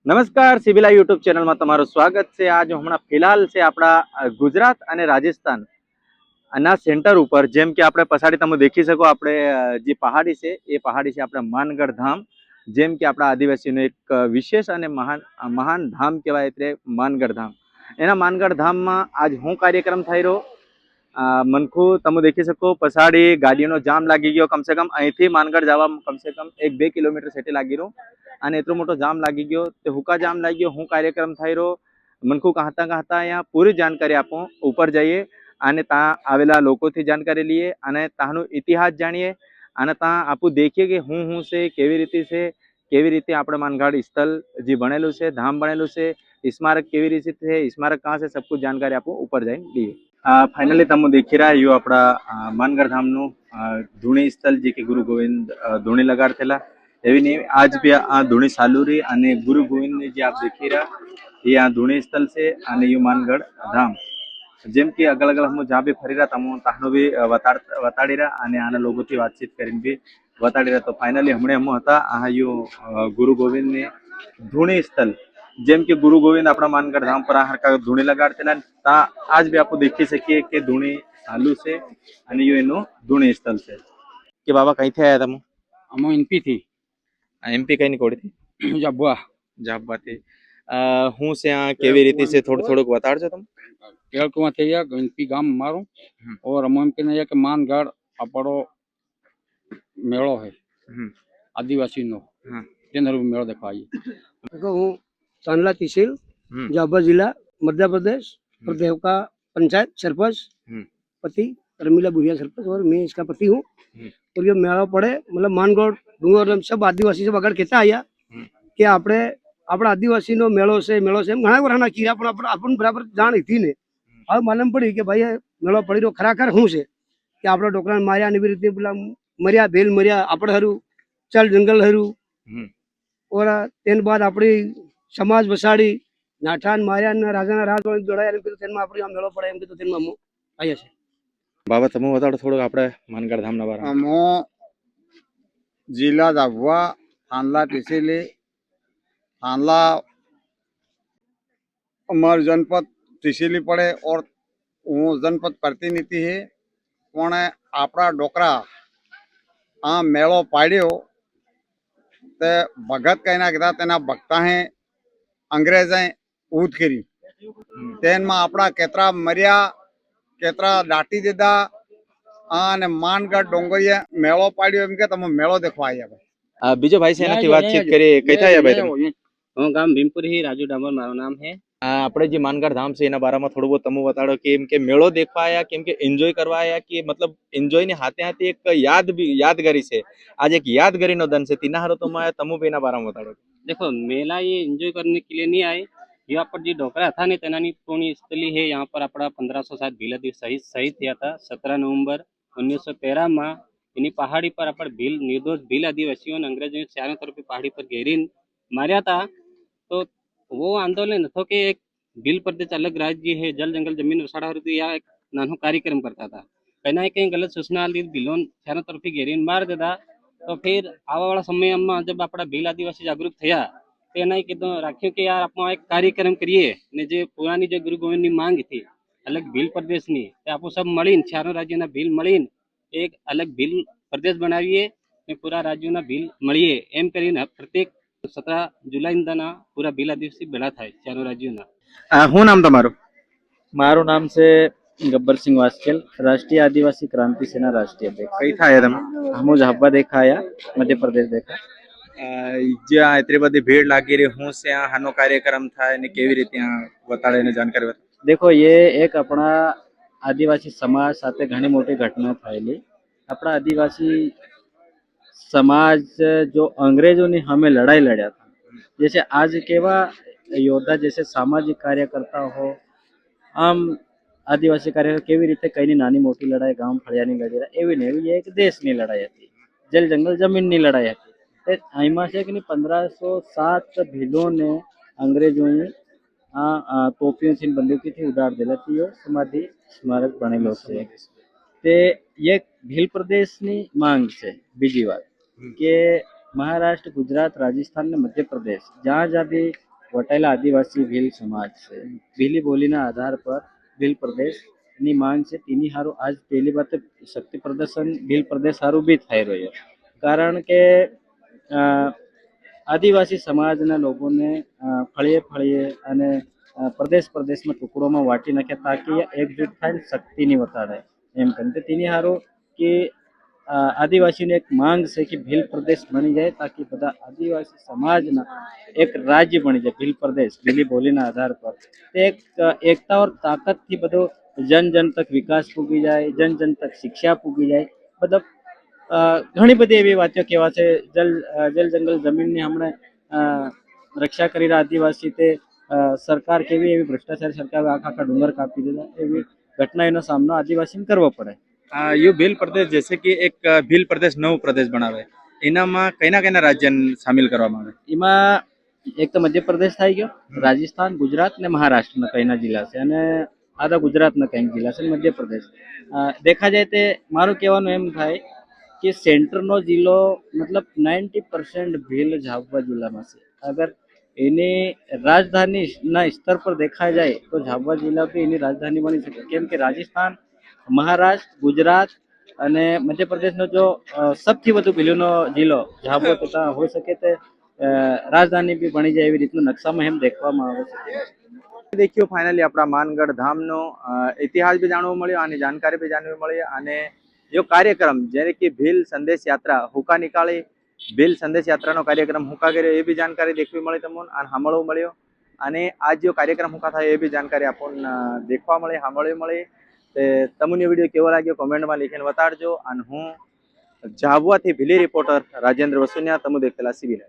નમસ્કાર સિવિલા યુટ્યુબ ચેનલમાં તમારું સ્વાગત છે। આજ હમણાં ફિલહાલ છે આપણા ગુજરાત અને રાજસ્થાન ના સેન્ટર ઉપર, જેમ કે આપણે પછાડી તમે દેખી શકો, આપણે જે પહાડી છે એ પહાડી છે આપણે માનગઢ ધામ। જેમ કે આપણા આદિવાસીનો એક વિશેષ અને મહાન ધામ કહેવાય એટલે માનગઢ ધામ। એના માનગઢ ધામમાં આજ શું કાર્યક્રમ થઈ રહ્યો મનખું તમે દેખી શકો, પછાડી ગાડીનો જામ લાગી ગયો। કમસે કમ અહીંથી માનગઢ જવા કમસે કમ 1-2 કિલોમીટર સેટે લાગી રહ્યું અને એટલો મોટો જામ લાગી ગયો। તે હુકા જામ લાગી ગયો, શું કાર્યક્રમ થઈ રહ્યો મનખું કહતા અહીંયા પૂરી જાણકારી આપો। ઉપર જઈએ અને ત્યાં આવેલા લોકોથી જાણકારી લઈએ અને ત્યાંનો ઇતિહાસ જાણીએ અને ત્યાં આપું દેખીએ કે શું છે, કેવી રીતે છે, કેવી રીતે આપણે માનગઢ સ્થળ જે બનેલું છે, ધામ બનેલું છે, स्मारक કેવી રીતે છે, स्मारक कहाँ से सब कुछ जानकारी आपको ऊपर जाए लिए। फाइनली તમે દેખી રહ્યા यो આપણા માનગઢ ધામનું ધૂણી સ્થળ જે કે ગુરુ ગોવિંદ ધૂણી લગાડતેલા એવી નહીં आज भी આ ધૂણી ચાલુ રહી અને ગુરુ ગોવિંદ જે આપ દેખી રહ્યા એ આ ધૂણી સ્થળ છે અને ये માનગઢ ધામ। જેમ કે અગલ અગલ હું જ્યાં બી ફરી રહ્યા તમો તાનો બી વતાડી રહ્યા અને આના લોકોથી વાતચીત કરીને બી વતાડી રહ્યા। તો ફાઇનલી હમણાં हम હતા આ यो ગુરુ ગોવિંદ ને ધૂણી સ્થળ, જેમ કે ગુરુ ગોવિંદ આપણા માનગઢ ધામ પર આ હરકા ધૂણી લગાડતેલા आज भी आपको देखी શકીએ કે ધૂણી ચાલુ છે અને यो એનું ધૂણી સ્થળ છે। કે બાબા કઈથી આવ્યા તમે? અમે એમપી થી એમપી કઈ ની કોડી જાબવા જાબવાથી હું છે આ કેવી રીતે છે થોડુંક બતાડજો તમે। કેળકુમાં થઈ ગયા એમપી ગામ મારું और हम એમ કહીને કે માનગઢ આપણો મેળો है आदिवासी नो તેનો મેળો देखवा आइए। देखो हूँ चांदला तहसील जाबा जिला मध्य प्रदेश और देवका पंचायत सरपंच पति रमीला बुढ़िया सरपंच और मैं इसका पति हूँ। और ये मेला पड़े मतलब मानगढ़ डूंगर सब आदिवासी सब આગળ કહેતા આયા કે આપણે આપણા આદિવાસીનો મેળો છે એમ ઘણા વર્ષના કીરા પણ આપણને બરાબર જાણ હતી ને હવે માલમ પડી કે ભાઈ મેળો પડી રહ્યો ખરાખર શું છે કે આપણા ડોકરાને માર્યા ને એવી રીતે પેલા મર્યા ભેલ મર્યા આપણે હરું ચાલ જંગલ હરું और तेन बाद अपनी समाज बसाड़ी नाठान मार्या राजा राज जोड़ाया अपनी आ मेळो पड़े एम के तो तेन में आया छे। बाबा તમે બતાડો થોડુંક આપણે માનગઢ ધામના બારામાં। અમો જિલ્લા જાબવા થાનલા ટીસીલી થાનલા અમાર जनपद ટીસીલી પડે और હું जनपद प्रतिनिधि है પણ આપણા ડોકરા આ મેળો પાડ્યો તે ભગત કહીના કીધા તેના ભક્તા હે અંગ્રેજે ઊત કરી તેનમાં આપણા કેતરા મર્યા કેતરા દાટી દીધા અને માનગઢ ડોંગરીએ મેળો પાડ્યો એમ કે તમે મેળો દેખવા આવ્યા ભાઈ। બીજો ભાઈ છે એનાથી વાતચીત કરી કઈથી આવ્યા ભાઈ તમે? હું ગામ ભીમપુર ही राजू डामोर माરું नाम है। આપણે જે માનગઢ ધામ છે એના બારામાં થોડું બહુ તમે બતાડો કે એમ કે મેળો દેખવા આયા કેમ કે એન્જોય કરવા આયા કે मतलब एंजॉय ની હાથે હાથે એક યાદગારી છે, आज एक यादगारी નો દન છે तीना हारो तो मैं तमु भी ना बाराમાં બતાડો। देखो मेला ये एंजॉय करने के लिए नहीं आए, यहाँ पर जो डोकरा था ने तेनानी पुण्य स्थली है। यहाँ पर अपना 1507 भील दिवस शहीद किया था 17 नवंबर 1913 में। इन्हीं पहाड़ी पर अपन भील निर्दोष भील आदिवासियों ने अंग्रेजों ने चारों तरफ पहाड़ी पर घेरीन मार्या था। तो वो आंदोलन था कि एक भील प्रदेश अलग राज्य है, जल जंगल जमीन वसाड़ा या एक नानो कार्यक्रम करता था। कहीं ना कहीं गलत सूचना ली भीलों चारों तरफ घेरीन मार देता। तो फिर आवा वाला समय में जब अपना भील आदिवासी जागरूक थया तो एना कीधुं राख्युं कि यार आप एक कार्यक्रम करिए ने जे पुरानी जो गुरु गोविंद मांग थी अलग भील प्रदेश नी आपो सब मळीने चारों राज्यों भील मळीने एक अलग भील प्रदेश बनावीए ने पूरा राज्यों भील मळीए एम करीने प्रत्येक 17 जुलाई ना पूरा भील आदिवासी भेड़ा थाय चारों राज्यों। શું નામ તમારું? મારું નામ છે ગબ્બર સિંહ વાસ્કેલ, રાષ્ટ્રીય આદિવાસી ક્રાંતિ સેના રાષ્ટ્રીય અધ્યક્ષ। કઈથી આવ્યા તમે? हम झाबा देखा आया, मध्य प्रदेश देखा। જે આ એટલી બધી ભીડ લાગી રહી હું છે આ હાનો કાર્યક્રમ થાય ને કેવી રીતે આ બતાડે એને जानकारी બતાડો। देखो ये एक अपना आदिवासी समाज साथे घणी मोटी घटना थयेली। अपना आदिवासी समाज जो अंग्रेजों ने हमें लड़ाई लड़ा था, जैसे आज केवा योद्धा जैसे सामाजिक कार्यकर्ता हो आम आदिवासी कार्य केवी रीते कई नानी मोटी लड़ाई गाम फळियानी लड़ी रहा एवी ने एवी एक देशनी लड़ाई हती, जल जंगल जमीननी लड़ाई हती। आईमां छे कि 1507 भीलोने अंग्रेजोए तोपियों बंदूकी थी उडाड़ देला थी। समाधि स्मारक बनेलो छे ते ये भील प्रदेशनी मांग छे। बीजी बात के महाराष्ट्र गुजरात राजस्थान ने मध्य प्रदेश जहाँ जहाँ भी વટાયેલા આદિવાસી ભીલ સમાજ છે. ભીલી બોલીના આધાર પર ભીલ પ્રદેશની માંગ છે. તેની હારું આજ પહેલી વાત તો શક્તિ પ્રદર્શન ભીલ પ્રદેશ હારું બી થઈ રહ્યો. કારણ કે આદિવાસી સમાજના લોકોને ફળીએ ફળીએ અને પ્રદેશ પ્રદેશમાં ટુકડોમાં વાટી નાખ્યા તાકી એકજૂટ થાય શક્તિની વતાડે એમ કરીને તેની હારું કે આદિવાસીને એક માંગ છે કે ભીલ પ્રદેશ બની જાય તાકી બધા આદિવાસી સમાજના એક રાજ્ય બની જાય ભીલ પ્રદેશ ભીલી બોલીના આધાર પર તે એક એકતા ઓર તાકાતથી બધો જન જન તક વિકાસ પૂગી જાય જન જન તક શિક્ષા પૂગી જાય બધા ઘણી બધી એવી વાતો કહેવા છે. જલ જંગલ જમીનની હમણાં રક્ષા કરી રહ્યા આદિવાસી તે સરકાર કેવી એવી ભ્રષ્ટાચારી સરકાર આખા આખા ડુંગર કાપી દીધા એવી ઘટનાઓનો સામનો આદિવાસીને કરવો પડે. ये भील प्रदेश जैसे कि एक भील प्रदेश नव प्रदेश बनावे એનામાં કઈના રાજ્ય સામેલ કરવામાં આવે? એમાં એક તો મધ્યપ્રદેશ થઈ ગયો, રાજસ્થાન, ગુજરાત ને મહારાષ્ટ્રના કઈના જિલ્લા છે અને આધા ગુજરાતના કંઈક જિલ્લા છે મધ્યપ્રદેશ. દેખા જાય તે મારું કહેવાનું એમ થાય કે સેન્ટરનો જિલ્લો મતલબ 90% ભીલ ઝાબુઆ જિલ્લામાં છે. અગર એની રાજધાનીના સ્તર પર દેખા જાય તો ઝાબુઆ જિલ્લા બી એની રાજધાની બની શકે કેમ કે રાજસ્થાન, મહારાષ્ટ્ર, ગુજરાત અને મધ્યપ્રદેશનો જો સૌથી વધુ ભીલોનો જિલ્લો ઝાબુઆ તથા હોઈ શકે તે રાજધાની બી બની જાય એવી રીતનું નકશામાં એમ દેખવામાં આવે છે. દેખ્યું ફાઇનલી આપણા માનગઢ ધામનો ઇતિહાસ બી જાણવા મળ્યો અને જાણકારી બી જાણવા મળી અને જો કાર્યક્રમ જ્યારે કે ભીલ સંદેશ યાત્રા હુકા નીકાળી ભીલ સંદેશ યાત્રાનો કાર્યક્રમ હુકા કર્યો એ બી જાણકારી દેખવી મળી તમને અને સાંભળવા મળ્યો અને આજ જો કાર્યક્રમ હુકા થાય એ બી જાણકારી આપણને દેખવા મળી સાંભળવી મળી. તમને વિડીયો કેવો લાગ્યો કોમેન્ટમાં લખીને બતાડજો અને હું ઝાબુઆથી ભીલી રિપોર્ટર રાજેન્દ્ર વસુનિયા તમે દેખેલા સિવિલ.